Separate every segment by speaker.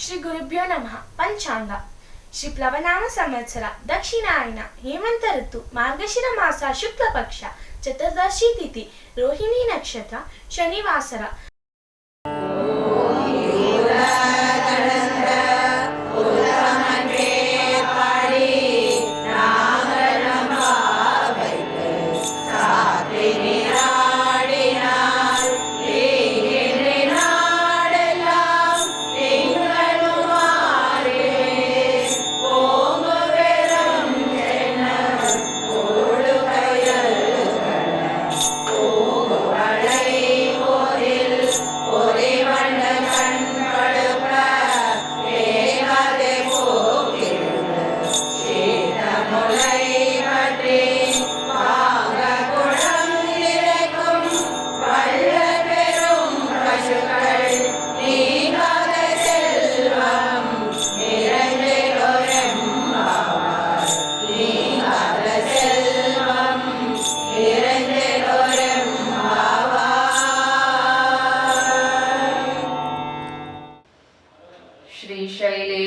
Speaker 1: ಶ್ರೀ ಗುರುಭ್ಯೋ ನಮಃ. ಪಂಚಾಂಗ ಶ್ರೀ ಪ್ಲವನಾಮ ಸಂವತ್ಸರ ದಕ್ಷಿಣಾಯನ ಹೇಮಂತ ಋತು ಮಾರ್ಗಶಿರ ಮಾಸ ಶುಕ್ಲ ಪಕ್ಷ ಚತುರ್ದಶಿ ತಿಥಿ ರೋಹಿಣಿ ನಕ್ಷತ್ರ ಶನಿವಾಸರ.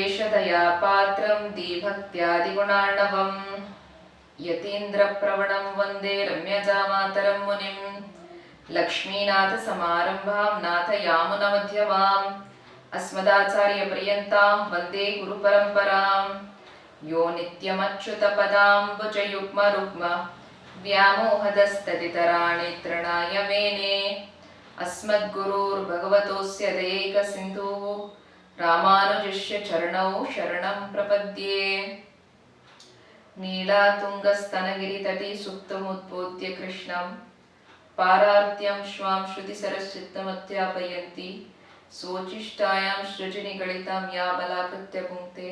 Speaker 2: श्रीशैलेशदयापात्रं दीभक्त्यादिगुणार्णवं यतीन्द्रप्रवणं वन्दे रम्यजामातरं मुनिं लक्ष्मीनाथसमारम्भां नाथयामुनमध्यमाम् अस्मदाचार्यपर्यन्तां वन्दे गुरुपरम्परां यो नित्यमच्युतपदाम्बुजयुग्मरुग्म व्यामोहदस्तदितराणि तृणाय मेने अस्मद्गुरुर्भगवतोऽस्य दयैकसिन्धुः रामानुजस्य चरणौ शरणं प्रपद्ये। नीलातुङ्गस्तनगिरितटी सुप्तमुद्बोध्य कृष्णं पारार्त्यं श्वां श्रुतिसरश्चित्तमध्यापयन्ति सोचिष्टायां सृजनिगलितं या बलाकृत्य पुङ्क्ते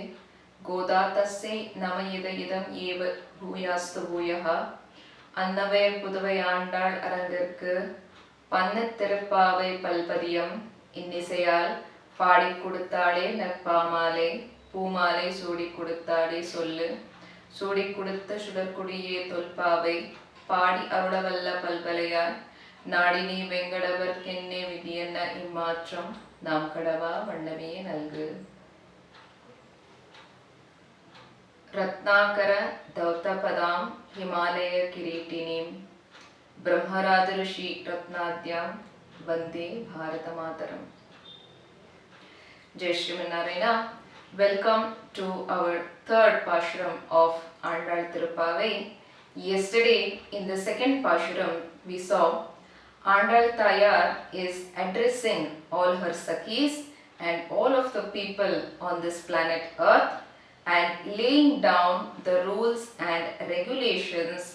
Speaker 2: गोदा तस्यै नम इदं एव भूयास्तु भूयः अन्नवेर पुदुவை ஆண்டாள் அரங்கிற்கு பன்னத்திருப்பாவை பல்பதியம் இன்னிசையால் பாடி கொடுத்தாளே நற்பாமாலை பூமாலை சூடி கொடுத்தாளே சொல்லு சூடி கொடுத்த சுடற்குடியே தொல்பாவை பாடி அருளவல்ல பல்பலையாய் நாடினி வெங்கடவர்க்கென்னே விதியென்ன இம்மாற்றம் நாம் கடவா வண்ணமே நல்கு. ரத்னாகர தௌத்தபதாம் ஹிமாலய கிரீட்டினீம் ब्रह्मराज ऋषि रत्नाद्यां वंदे भारत मातरम. Jai Shrimanarayana. Welcome to our third Pashuram of Andal Tirupavai. Yesterday in the second Pashuram we saw Andal Tayar is addressing all her Sakhis and all of the people on this planet Earth and laying down the rules and regulations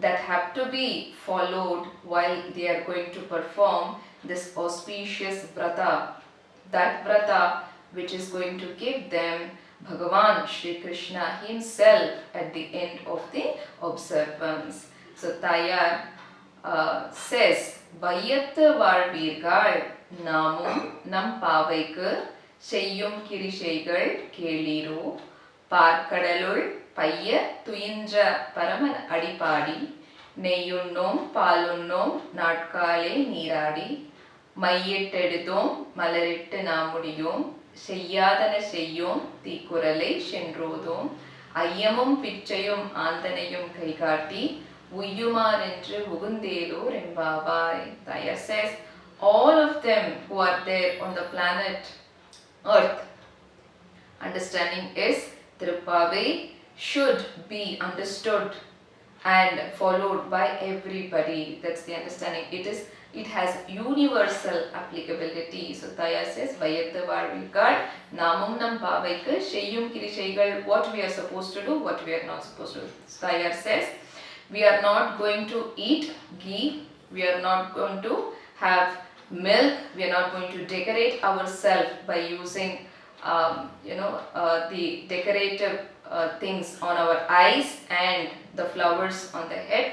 Speaker 2: that have to be followed while they are going to perform this auspicious vrata. That vrata which is going to give them Bhagavan Shri Krishna himself at the end of the observance. So Tayar says, Vayathu Valvirgal Namum Nam Pavaikku Seyyum Kirishaigal Keliro Parkadalul பைய துயின்ற பரமன் அடிபாடி நெய்யுண்ணோம் பாலுண்ணோம் நாட்காலே நீராடி மையிட்டெடுத்தோம் மலரிட்டு நாமுடியோம் செய்யாதன செய்யோம் தீக்குறளை சென்றோதோம் ஐயமும் பிச்சையும் ஆந்தனையும் கைகாட்டி உய்யுமாறென்று உகுந்தேலோர் என்பாவாய். Tayar says all of them who are there on the planet Earth, understanding is Tirupavai should be understood and followed by everybody. That's the understanding. It has universal applicability. So Tayar says Vayathu Valvirgal Namum Nam Pavaikku Seyyum Kirishaigal, what we are supposed to do, what we are not supposed to do. So Tayar says we are not going to eat ghee, we are not going to have milk, we are not going to decorate ourselves by using the decorative things on our eyes and the flowers on the head.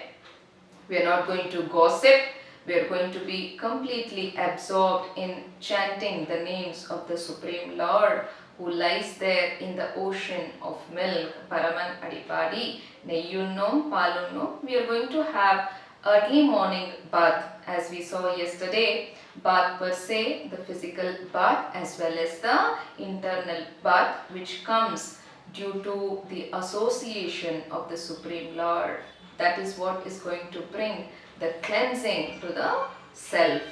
Speaker 2: We are not going to gossip. We are going to be completely absorbed in chanting the names of the Supreme Lord who lies there in the ocean of milk, Paraman Adipadi, Neyyunnum Palunno. We are going to have early morning bath as we saw yesterday, bath per se, the physical bath as well as the internal bath which comes due to the association of the Supreme Lord. That is what is going to bring the cleansing to the self.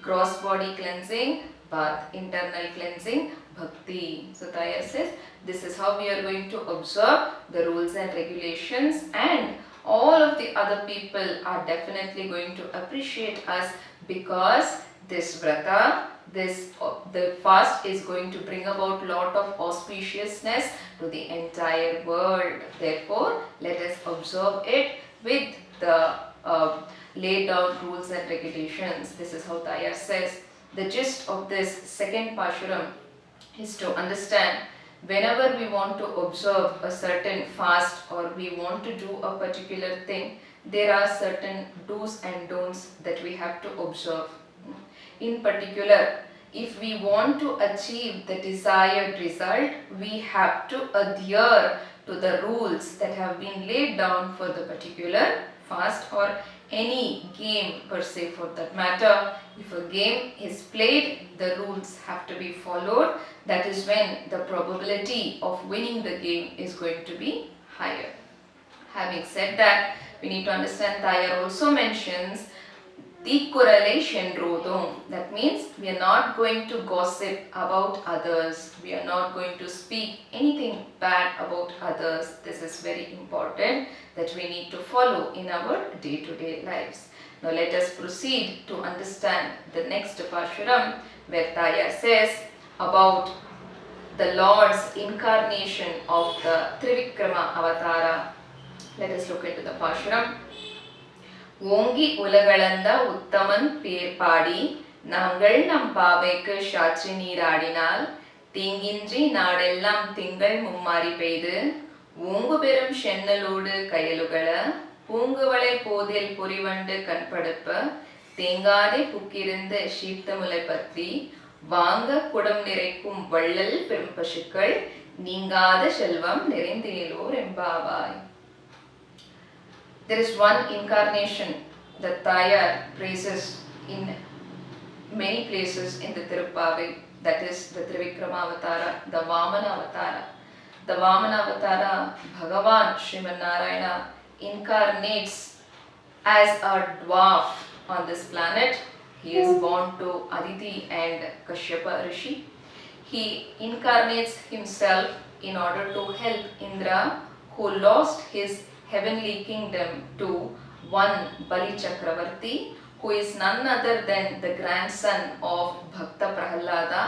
Speaker 2: Gross body cleansing, bath, internal cleansing, bhakti. So Tayar says this is how we are going to observe the rules and regulations, and all of the other people are definitely going to appreciate us because this vrata, the fast is going to bring about lot of auspiciousness to the entire world. Therefore, let us observe it with the laid down rules and regulations. This is how Tayar says. The gist of this second Pashuram is to understand whenever we want to observe a certain fast or we want to do a particular thing, there are certain do's and don'ts that we have to observe. In particular, if we want to achieve the desired result, we have to adhere to the rules that have been laid down for the particular fast or any game per se for that matter. If a game is played, the rules have to be followed. That is when the probability of winning the game is going to be higher. Having said that, we need to understand Tayar also mentions the correlation rodom. That means we are not going to gossip about others. We are not going to speak anything bad about others. This is very important that we need to follow in our day-to-day lives. Now let us proceed to understand the next Pashuram where Tayar says about the Lord's incarnation of the Trivikrama Avatara. Let us look into the Pashuram. ஓங்கி உலகளந்த உத்தமன் பேர் பாடி நாங்கள் நம் பாவைக்கு சாட்சி நீராடினால் தீங்கின்றி நாடெல்லாம் திங்கள் மும்மாரி பெய்து ஓங்கு பெரும் சென்னலோடு கயலுகள பூங்குவளை போதில் பொறிவண்டு கண்படுப்ப தேங்காதே புக்கிருந்த சீர்த்தமுலை பற்றி வாங்க குடம் நிறைக்கும் வள்ளல் பெரும் பசுக்கள் நீங்காத செல்வம் நிறைந்தேலோர் எம்பாவாய். There is one incarnation that Tayar praises in many places in the Tirupavai, that is the Trivikrama Avatara, the Vamana Avatara. The Vamana Avatara, Bhagavan Sriman Narayana incarnates as a dwarf on this planet. He is born to Aditi and Kashyapa Rishi. He incarnates himself in order to help Indra, who lost his heavenly kingdom to one Bali Chakravarti, who is none other than the grandson of Bhakta Prahalada,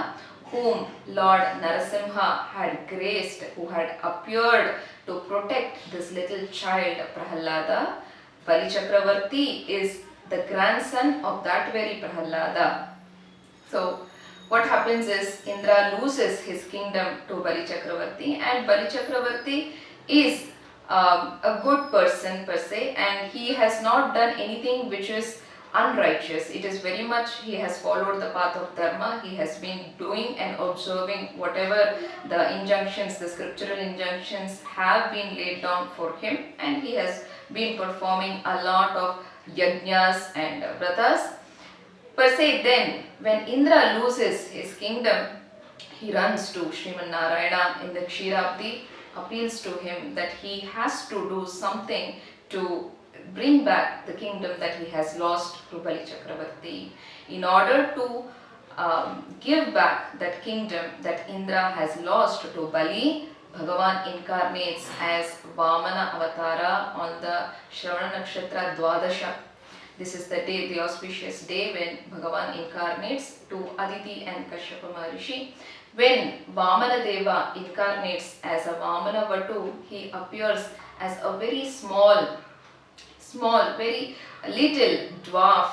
Speaker 2: whom Lord Narasimha had graced, who had appeared to protect this little child Prahalada. Bali Chakravarti is the grandson of that very Prahalada. So what happens is Indra loses his kingdom to Bali Chakravarti, and Bali Chakravarti is a good person per se, and he has not done anything which is unrighteous. It is very much, he has followed the path of dharma. He has been doing and observing whatever the injunctions, the scriptural injunctions have been laid down for him, and he has been performing a lot of yajnas and vratas per se. Then when Indra loses his kingdom, he runs to Sriman Narayana in the Kshiravati, appeals to him that he has to do something to bring back the kingdom that he has lost to Bali Chakravarti. In order to give back that kingdom that Indra has lost to Bali, Bhagavan incarnates as Vamana Avatara on the Shravana Nakshatra Dwadasha. This is the day, the auspicious day when Bhagavan incarnates to Aditi and Kashyapa Maharishi. When Vamana Deva incarnates as a Vamana Vatu, he appears as a very small, very little dwarf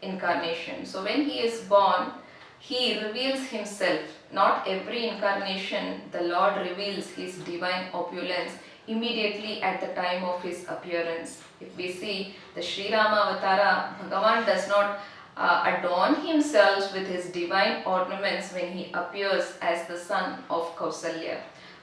Speaker 2: incarnation. So when he is born, he reveals himself. Not every incarnation the Lord reveals his divine opulence immediately at the time of his appearance. If we see the Sri Rama Avatara, Bhagavan does not adorn himself with his divine ornaments when he appears as the son of Kausalya.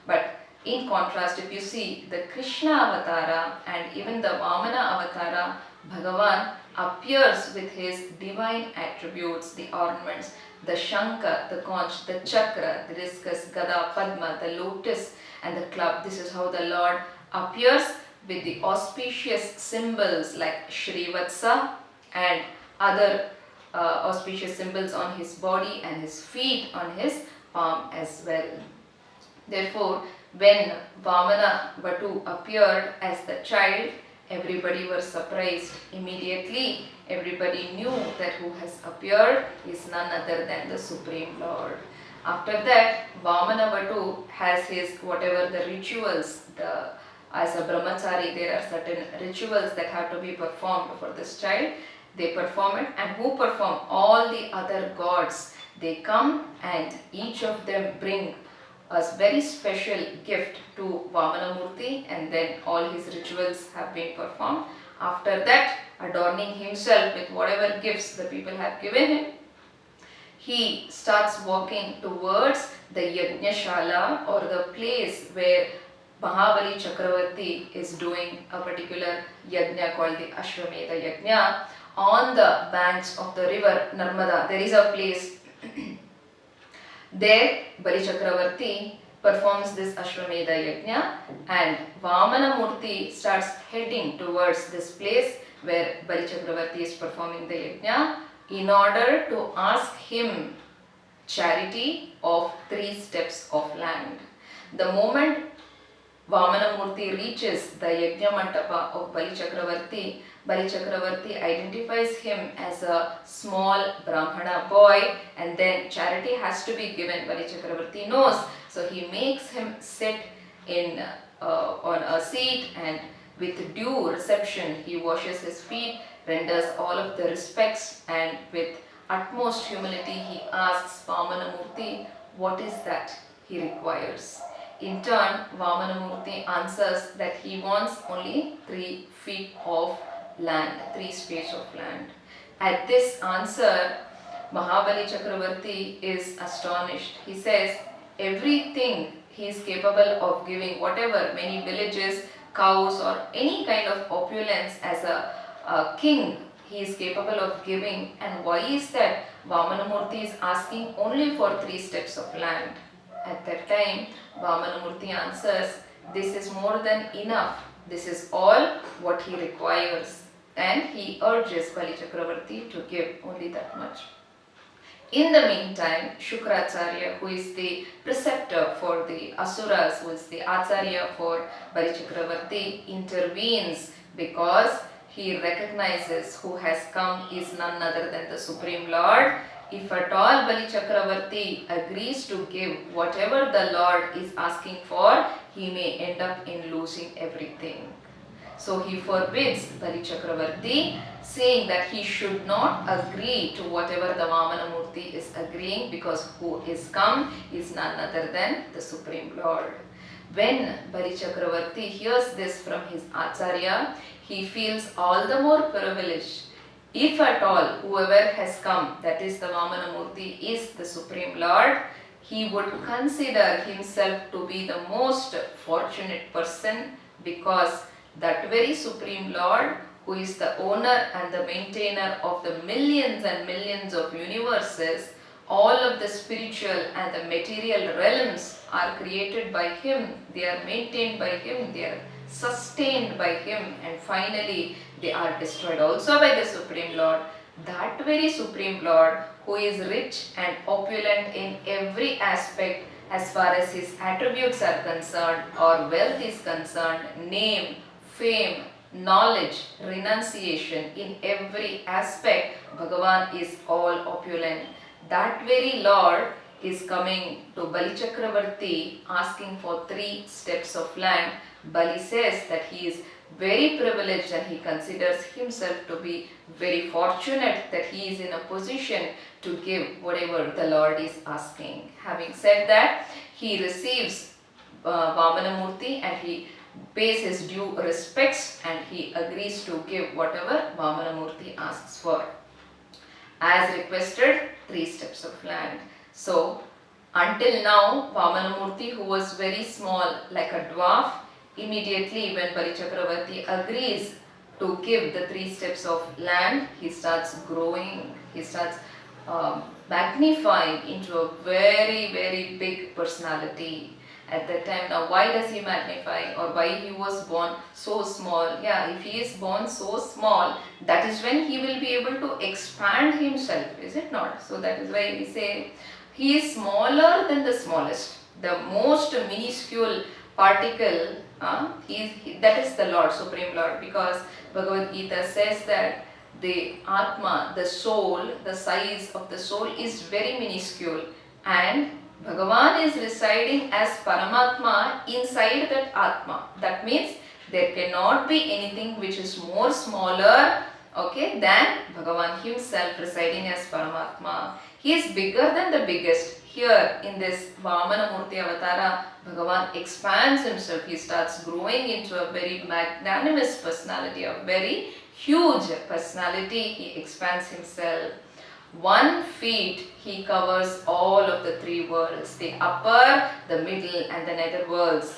Speaker 2: But in contrast, if you see the Krishna Avatara and even the Vamana Avatara, Bhagavan appears with his divine attributes, the ornaments, the Shankha, the conch, the chakra, the discus, Gada, Padma, the lotus, and the club. This is how the Lord appears with the auspicious symbols like Shrivatsa and other auspicious symbols on his body and his feet on his palm as well. Therefore, when Vamana Vatu appeared as the child, everybody was surprised. Immediately, everybody knew that who has appeared is none other than the Supreme Lord. After that, Vamana Vatu has his whatever the rituals, as a brahmachari, there are certain rituals that have to be performed for this child. They perform it, and who perform? All the other gods. They come and each of them bring a very special gift to Vamanamurti, and then all his rituals have been performed. After that, adorning himself with whatever gifts the people have given him, he starts walking towards the Yajnashala, or the place where Mahabali Chakravarti is doing a particular yajna called the Ashwamedha Yajna. On the banks of the river Narmada, there is a place. There, Bali Chakravarti performs this Ashwamedha Yajna, and Vamana Murti starts heading towards this place where Bali Chakravarti is performing the Yajna in order to ask him charity of 3 steps of land. The moment Vamana Murti reaches the Yajna Mantapa of Bali Chakravarti identifies him as a small Brahmana boy, and then charity has to be given. Bali Chakravarti knows, so he makes him sit on a seat, and with due reception he washes his feet, renders all of the respects, and with utmost humility he asks Vamana Murti what is that he requires. In turn, Vamana Murti answers that he wants only 3 feet of land, 3 space of land. At this answer, Mahabali Chakravarti is astonished. He says everything he is capable of giving, whatever, many villages, cows, or any kind of opulence as a king he is capable of giving. And why is that Vamana Murti is asking only for 3 steps of land? At that time, Vamana Murti answers, this is more than enough. This is all what he requires. And he urges Bali Chakravarti to give only that much. In the meantime, Shukracharya, who is the preceptor for the Asuras, who is the Acharya for Bali Chakravarti, intervenes because he recognizes who has come is none other than the Supreme Lord. If at all Bali Chakravarti agrees to give whatever the Lord is asking for, he may end up in losing everything. So he forbids Bali Chakravarti, saying that he should not agree to whatever the Vamana Murti is agreeing, because who is come is none other than the Supreme Lord. When Bali Chakravarti hears this from his Acharya, he feels all the more privileged. If at all whoever has come, that is the Vamana Murti, is the Supreme Lord, he would consider himself to be the most fortunate person, because that very Supreme Lord, who is the owner and the maintainer of the millions and millions of universes, all of the spiritual and the material realms are created by him, they are maintained by him, they are sustained by him, and finally they are destroyed also by the Supreme Lord. That very Supreme Lord, who is rich and opulent in every aspect as far as his attributes are concerned, or wealth is concerned, name, fame, knowledge, renunciation, in every aspect, Bhagavan is all opulent. That very Lord is coming to Bali Chakravarti asking for 3 steps of land. Bali says that he is very privileged and he considers himself to be very fortunate that he is in a position to give whatever the Lord is asking. Having said that, he receives Vamana Murti and he pays his due respects and he agrees to give whatever Vamana Murti asks for. As requested, 3 steps of land. So, until now, Vamana Murti, who was very small, like a dwarf, immediately when Bali Chakravarti agrees to give the 3 steps of land, he starts growing, he starts magnifying into a very, very big personality at that time. Now, why does he magnify, or why he was born so small? Yeah, if he is born so small, that is when he will be able to expand himself, is it not? So that is why we say he is smaller than the smallest, the most minuscule particle. That is the Lord, Supreme Lord, because Bhagavad Gita says that the Atma, the soul, the size of the soul is very minuscule, and Bhagavan is residing as Paramatma inside that Atma. That means there cannot be anything which is more smaller, okay, than Bhagavan himself residing as Paramatma. He is bigger than the biggest. Here in this Vamana Murti Avatara, Bhagavan expands himself. He starts growing into a very magnanimous personality, a very huge personality. He expands himself. 1 feet he covers all of the 3 worlds, the upper, the middle and the nether worlds.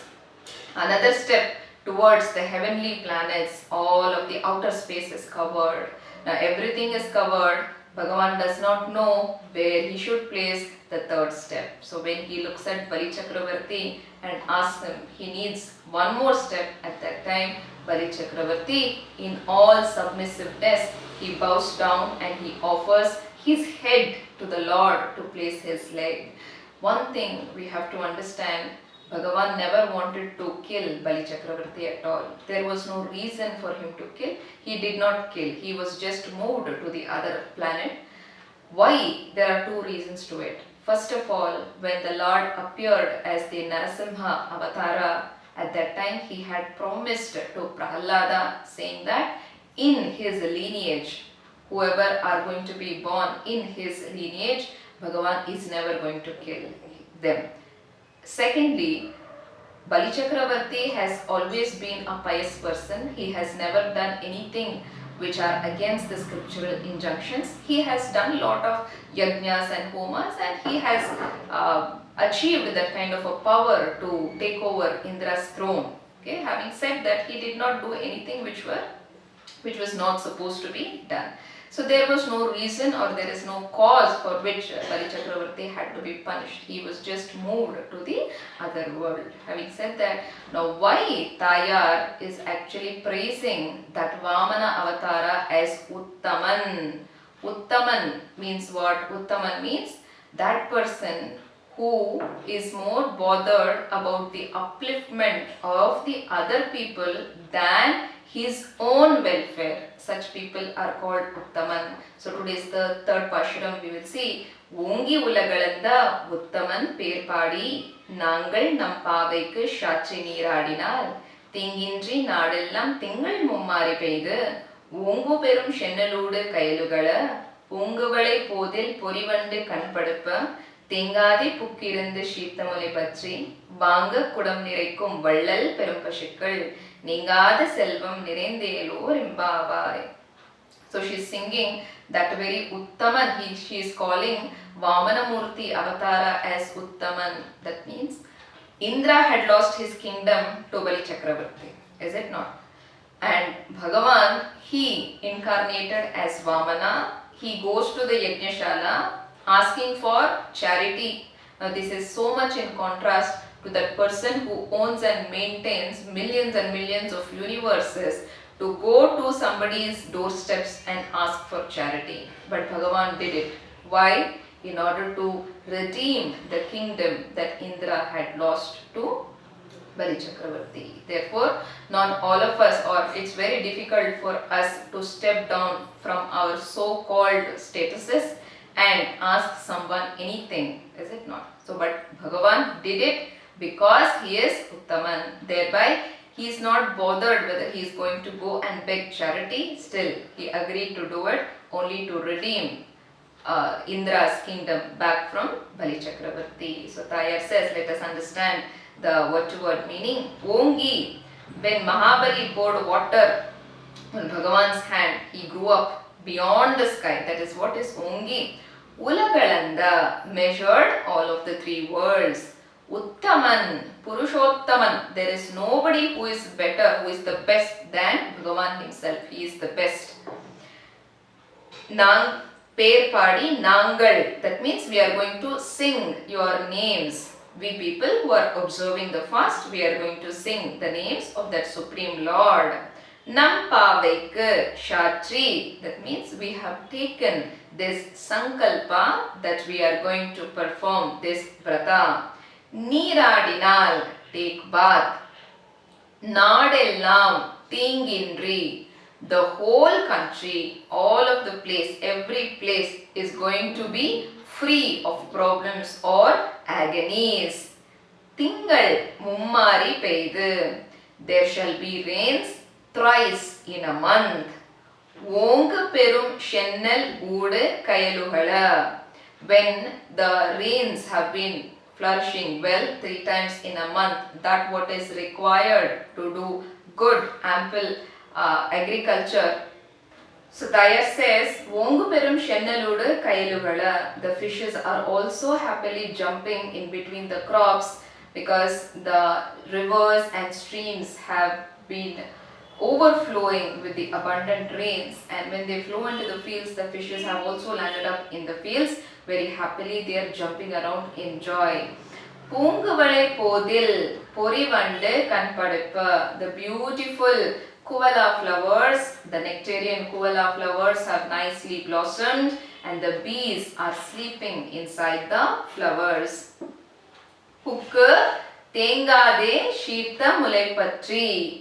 Speaker 2: Another step towards the heavenly planets, all of the outer space is covered. Now everything is covered. Bhagavan does not know where he should place the 3rd step. So when he looks at Bali Chakravarti and asks him, he needs 1 more step. At that time, Bali Chakravarti, in all submissiveness, he bows down and he offers his head to the Lord to place his leg. One thing we have to understand, Bhagavan never wanted to kill Bali Chakravarti at all. There was no reason for him to kill. He did not kill. He was just moved to the other planet. Why? There are 2 reasons to it. First of all, when the Lord appeared as the Narasimha Avatara, at that time he had promised to Prahalada, saying that in his lineage, whoever are going to be born in his lineage, Bhagavan is never going to kill them. Secondly, Bali Chakravarti has always been a pious person. He has never done anything which are against the scriptural injunctions. He has done a lot of yajnas and homas, and he has achieved that kind of a power to take over Indra's throne. Okay, having said that, he did not do anything which was not supposed to be done. So there was no reason, or there is no cause for which Bali Chakravarti had to be punished. He was just moved to the other world. Having said that, now why Tayar is actually praising that Vamana Avatara as Uttaman? Uttaman means what? Uttaman means that person who is more bothered about the upliftment of the other people than his own welfare. Such people are called Uttaman. So today is the 3rd Pashuram. We will see Ongi Ulagalanda Uttaman Perpadi Nangal Nampavaikku Shachi Neeradinal Thingindri Nadellam Tingal Mummari Peidu Ongu Perum Shennaludu Kayalugala Punguvalai Podil Porivandu Kanpaduppa Thingadi Pukkirundu Sheethamulai Patri Vanga Kudam Niraikkum Vallal Perum Pashukkal Ningada Selvam Nirendelo Rimbavai. So she is singing that very Uttaman. She is calling Vamanamurti Avatara as Uttaman. That means Indra had lost his kingdom to Bali Chakravarti, is it not? And Bhagavan, he incarnated as Vamana. He goes to the Yajnashala asking for charity. Now this is so much in contrast to that person who owns and maintains millions and millions of universes to go to somebody's doorsteps and ask for charity. But Bhagavan did it. Why? In order to redeem the kingdom that Indra had lost to Bali Chakravarti. Therefore, not all of us, or it's very difficult for us to step down from our so-called statuses and ask someone anything, is it not? So, but Bhagavan did it because he is Uttaman. Thereby, he is not bothered whether he is going to go and beg charity. Still, he agreed to do it only to redeem Indra's kingdom back from Bali Chakravarti. So, Tayar says, let us understand the word-to-word meaning. Ongi, when Mahabali poured water on Bhagavan's hand, he grew up beyond the sky. That is what is Ongi. Ulagalanda measured all of the 3 worlds. Uttaman, Purushottaman. There is nobody who is better, who is the best than Bhagavan himself. He is the best. Nang Per Padi Nangal. That means we are going to sing your names. We people who are observing the fast, we are going to sing the names of that Supreme Lord. Nam Pavaikku Shatri. That means we have taken this Sankalpa that we are going to perform this Vrata. Neeradinal. Take bath. Nadellam. Tingindri. The whole country, all of the place, every place is going to be free of problems or agonies. Tingal mummari peidu. There shall be rains thrice in a month. Ongu perum shennal goodu kayalugala. When the rains have been flourishing well 3 times in a month, that what is required to do good, ample agriculture. So Tayar says, Vongu perum shennaludu kayalugala. The fishes are also happily jumping in between the crops because the rivers and streams have been overflowing with the abundant rains, and when they flow into the fields, the fishes have also landed up in the fields. Very happily they are jumping around in joy. Poonguvale podil porivande kanpadippa. The beautiful Kuvala flowers, the nectarian Kuvala flowers have nicely blossomed and the bees are sleeping inside the flowers. Hukku Tengade Sheeta Mulaipatri.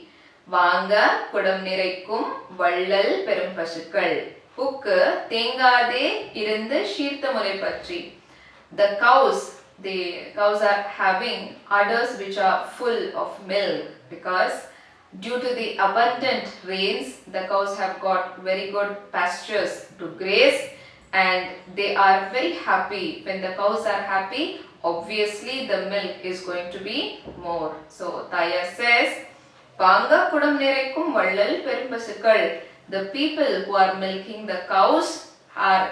Speaker 2: Vanga Kudam Niraikum Vallal Perum Pasukal. Hukku Tengade Irundu Sheeta Mulaipatri. The cows are having udders which are full of milk because due to the abundant rains, the cows have got very good pastures to graze and they are very happy. When the cows are happy, obviously the milk is going to be more. So Taya says, Panga Kudam Nerekum Vallal Perumpasukal. The people who are milking the cows are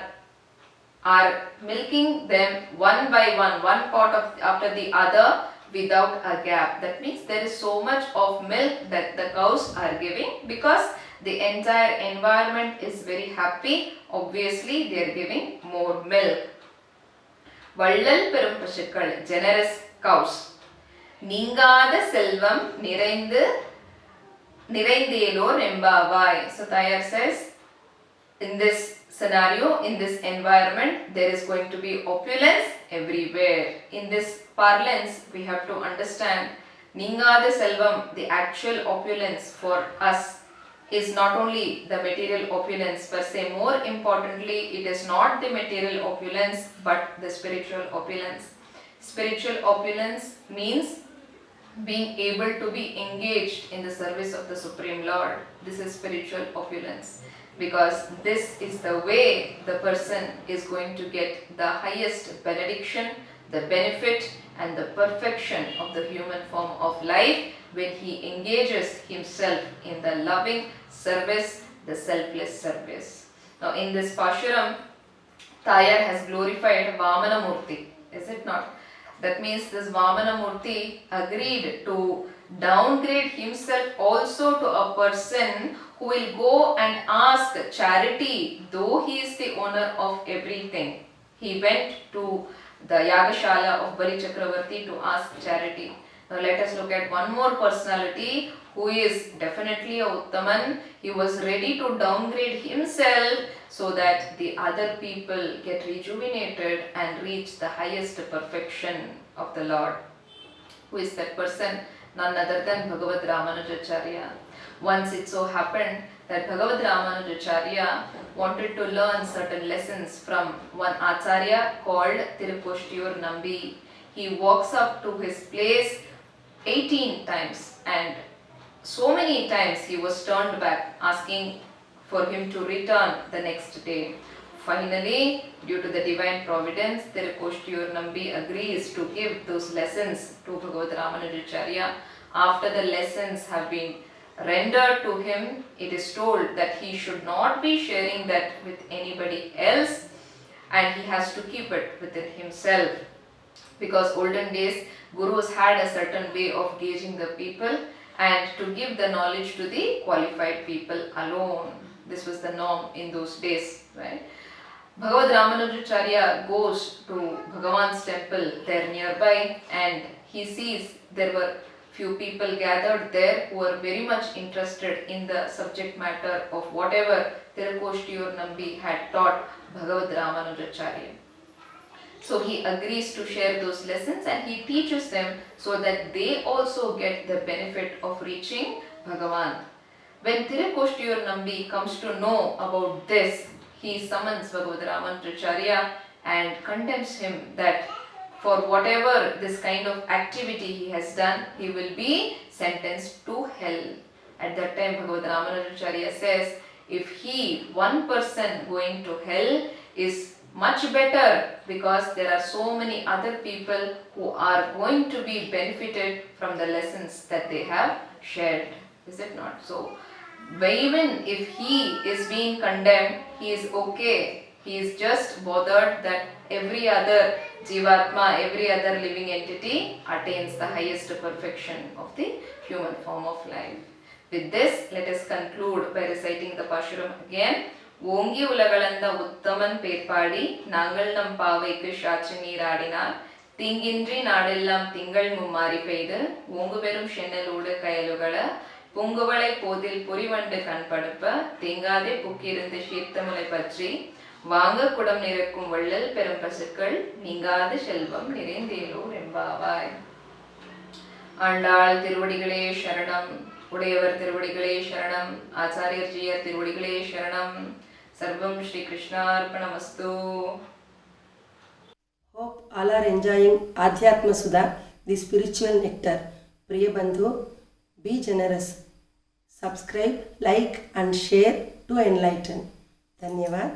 Speaker 2: milking them one by one pot after the other without a gap. That means there is so much of milk that the cows are giving because the entire environment is very happy. Obviously they are giving more milk. Vallal Perum Pashukal, generous cows. Ningada Selvam Niraindelo Rembavai. So Tayar says, in this scenario, in this environment, there is going to be opulence everywhere. In this parlance, we have to understand Ningada Selvam, the actual opulence for us is not only the material opulence per se. More importantly, it is not the material opulence but the spiritual opulence. Spiritual opulence means being able to be engaged in the service of the Supreme Lord. This is spiritual opulence, because this is the way the person is going to get the highest benediction, the benefit and the perfection of the human form of life when he engages himself in the loving service, the selfless service. Now in this Pashuram, Tayar has glorified Vamana Murti, is it not? That means this Vamana Murti agreed to downgrade himself also to a person who will go and ask charity, though he is the owner of everything. He went to the Yagashala of Bali Chakravarti to ask charity. Now let us look at one more personality who is definitely a Uttaman. He was ready to downgrade himself so that the other people get rejuvenated and reach the highest perfection of the Lord. Who is that person? None other than Bhagavad Ramanujacharya. Once it so happened that Bhagavad Ramanujacharya wanted to learn certain lessons from one Acharya called Tiruposhtiur Nambi. He walks up to his place 18 times and so many times he was turned back, asking for him to return the next day. Finally, due to the divine providence, Tiruposhtiur Nambi agrees to give those lessons to Bhagavad Ramanujacharya. After the lessons have been rendered to him, it is told that he should not be sharing that with anybody else and he has to keep it within himself. because olden days gurus had a certain way of gauging the people and to give the knowledge to the qualified people alone. This was the norm in those days, right? Bhagavad Ramanujacharya goes to Bhagavan's temple there nearby and he sees there were few people gathered there who were very much interested in the subject matter of whatever Tirukoshtiur Nambi had taught Bhagavad Ramanujacharya. So he agrees to share those lessons and he teaches them so that they also get the benefit of reaching Bhagavan. When Tirukoshtiur Nambi comes to know about this, he summons Bhagavad Ramanujacharya and condemns him that for whatever this kind of activity he has done, he will be sentenced to hell. At that time, Bhagavad Ramanujacharya says, if he, one person going to hell, is much better because there are so many other people who are going to be benefited from the lessons that they have shared. Is it not so? Even if he is being condemned, he is okay. He is just bothered that every other Jivatma, every other living entity attains the highest perfection of the human form of life. With this, let us conclude by reciting the Pashuram again. ஓங்கி உலகளந்த உத்தமன் பேர்பாடி நாங்கள் நம் பாவைக்கு சாட்சி நீராடினார் தீங்கின்றி நாடெல்லாம் திங்கள் மும்மாறி பெய்து ஓங்கு பெரும் சென்னலோடு கயலுகள பொங்குவளை போதில் பொறிவண்டு கண்படுப்ப தேங்காதே புக்கிருந்து சீர்த்தமுலை பற்றி வாங்க குடம் நிறக்கும் வள்ளல் பெரும் பசுக்கள் நீங்காத செல்வம் நிறைந்தேலோர் எம்பாவாய். ஆண்டாள் திருவடிகளே சரணம். உடையவர் திருவடிகளே சரணம். ஆச்சாரியர்ஜியர் திருவடிகளே சரணம். Sarvam Shri Krishnarpanamastu.
Speaker 3: Hope all are enjoying Adhyatma Sudha, the spiritual nectar. Priya Bandhu, be generous. Subscribe, like and share to enlighten. Dhanyavad.